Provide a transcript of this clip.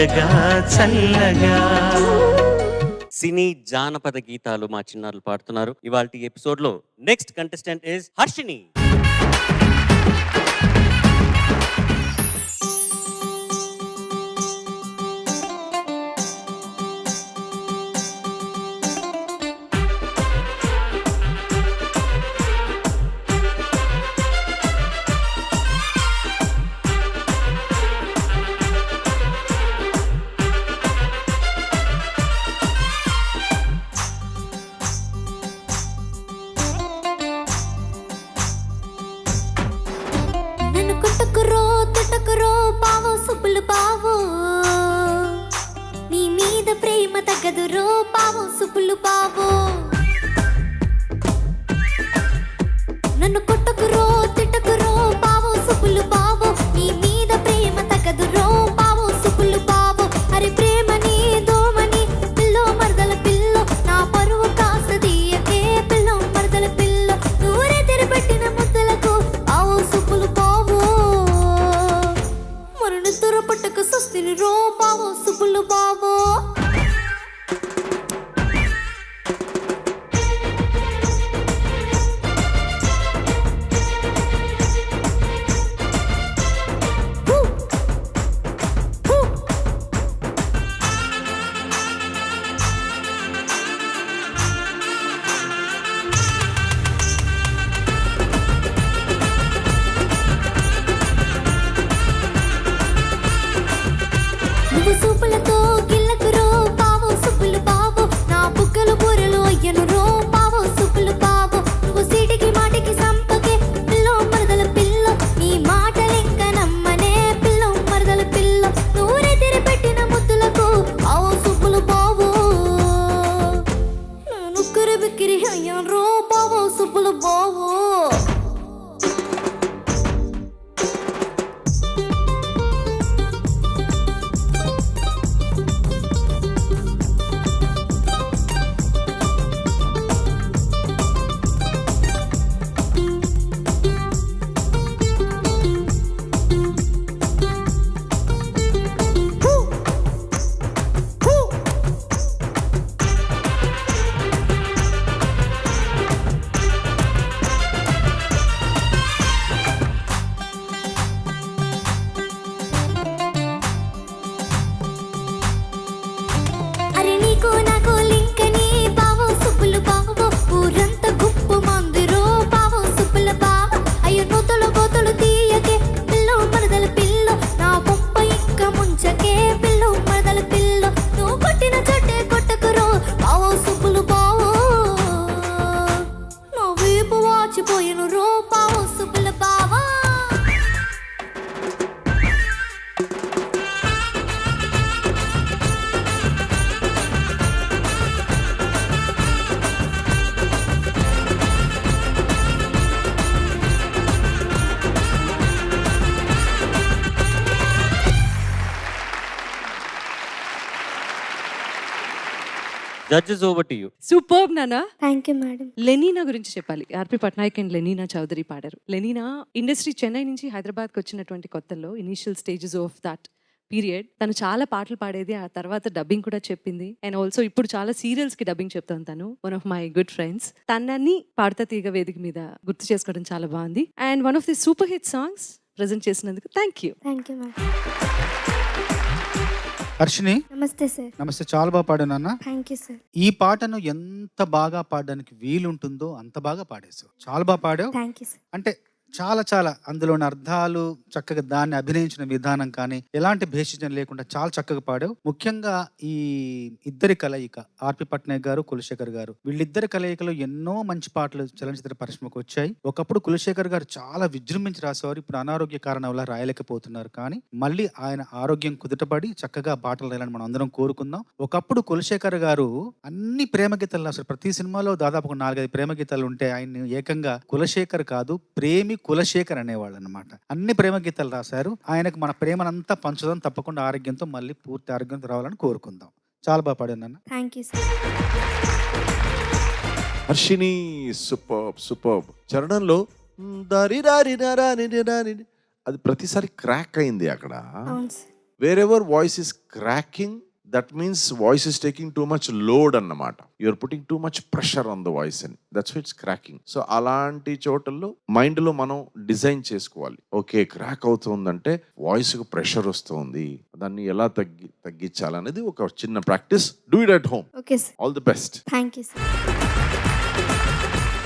తీయగా చల్లగా. సినీ జానపద గీతాలు మా చిన్నారులు పాడుతున్నారు. ఇవాల్టి ఎపిసోడ్ లో నెక్స్ట్ కంటెస్టెంట్ ఇస్ హర్షిని. ప్రేమ తగ్గదురో పావు సుపులు పావు నన్ను కొట్టకురో తిట్టకురో పావు సుపులు పావు నీ మీద ప్రేమ తగ్గదురో పావు సుపులు పావు అరే ప్రేమని దోమని పిల్లో మరదల పిల్లో నా పరువు కాస్త తీయకే పిల్లో మరదల పిల్లో దూరే తెరబెట్టిన ముద్దలకు పావు సుపులు పావు మరుని దూర పట్టకు సుస్తిని రో పావు సుపులు పావు. సూపులతో గిల్లకురో పావు సుప్పులు పావు నా బుగ్గలు బూరెలు అయ్యను రో పావు సుప్పులు పావు నువ్వు సీటికి మాటికి సంపకే పిల్లో మరదల పిల్లో నీ మాటలెంక నమ్మనే పిల్లో మరదల పిల్లో నూరె తెరపెట్టిన ముద్దులకు పావు సుప్పులు పావు నుక్కరి బిక్కిరి అయ్యాను రో పావు సుప్పులు పావు. Judges over to you. Superb నానా. Thank you madam. లెనీనా గురించి చెప్పాలి. ఆర్పి పట్నాయక్ అండ్ లెనీనా చౌదరి పాడారు. లెనీనా ఇండస్ట్రీ చెన్నై నుంచి హైదరాబాద్కి వచ్చినటువంటి కొత్తల్లో initial stages of that period తను చాలా పాటలు పాడేది. ఆ తర్వాత డబ్బింగ్ కూడా చెప్పింది. అండ్ ఆల్సో ఇప్పుడు చాలా సీరియల్స్ కి డబ్బింగ్ చెప్తాను. తను one of my good friends. తనని పాడతా తీగ వేదిక మీద గుర్తు చేసుకోవడం చాలా బాగుంది. And one of the super hit songs present చేసినందుకు thank you. Thank you madam. Harshini నమస్తే సార్. నమస్తే. చాలా బాగా పాడావు నాన్న. Thank you sir. ఈ పాటను ఎంత బాగా పాడడానికి వీలుంటుందో అంత బాగా పాడేసావు. చాలా బాగా పాడావు. Thank you sir. అంటే చాలా అందులోని అర్థాలు చక్కగా దాన్ని అభినయించిన విధానం కానీ ఎలాంటి భేషజం లేకుండా చాలా చక్కగా పాడావు. ముఖ్యంగా ఈ ఇద్దరి కలయిక ఆర్పి పట్నాయక్ గారు, కులశేఖర్ గారు, వీళ్ళిద్దరి కలయికలో ఎన్నో మంచి పాటలు చలనచిత్ర పరిశ్రమకు వచ్చాయి. ఒకప్పుడు కులశేఖర్ గారు చాలా విజృంభించి రాసేవారు. ఇప్పుడు అనారోగ్య కారణం వల్ల రాయలేకపోతున్నారు. కానీ మళ్ళీ ఆయన ఆరోగ్యం కుదుటపడి చక్కగా పాటలు రాయాలని మనం అందరం కోరుకుందాం. ఒకప్పుడు కులశేఖర్ గారు అన్ని ప్రేమ గీతాలు రాశారు. ప్రతి సినిమాలో దాదాపు 4-5 ప్రేమ గీతాలు ఉంటే ఆయన ఏకంగా కులశేఖర్ కాదు ప్రేమి కులశేఖర్ అనేవాళ్ళు అనమాట. అన్ని ప్రేమ గీతాలు రాశారు. ఆయనకు మన ప్రేమనంతా పంచుదాం. తప్పకుండా ఆరోగ్యంతో మళ్ళీ పూర్తి ఆరోగ్యంతో రావాలని కోరుకుందాం. చాలా బాగా పాడాను. Thank you sir. Harshini superb చరణంలో దారి రారి అది ప్రతిసారి క్రాక్ అయింది అక్కడ. Wherever voice is cracking, that means voice is taking too much load అన్నమాట. You're putting too much pressure on the voice అని, that's why it's cracking. So అలాంటి చోటల్లో మైండ్ లో మనం డిజైన్ చేసుకోవాలి. ఓకే, క్రాక్ అవుతుందంటే వాయిస్ కు pressure వస్తుంది, దాన్ని ఎలా తగ్గించాలనేది ఒక చిన్న practice. Do it at home. Okay sir. All the best. Thank you sir.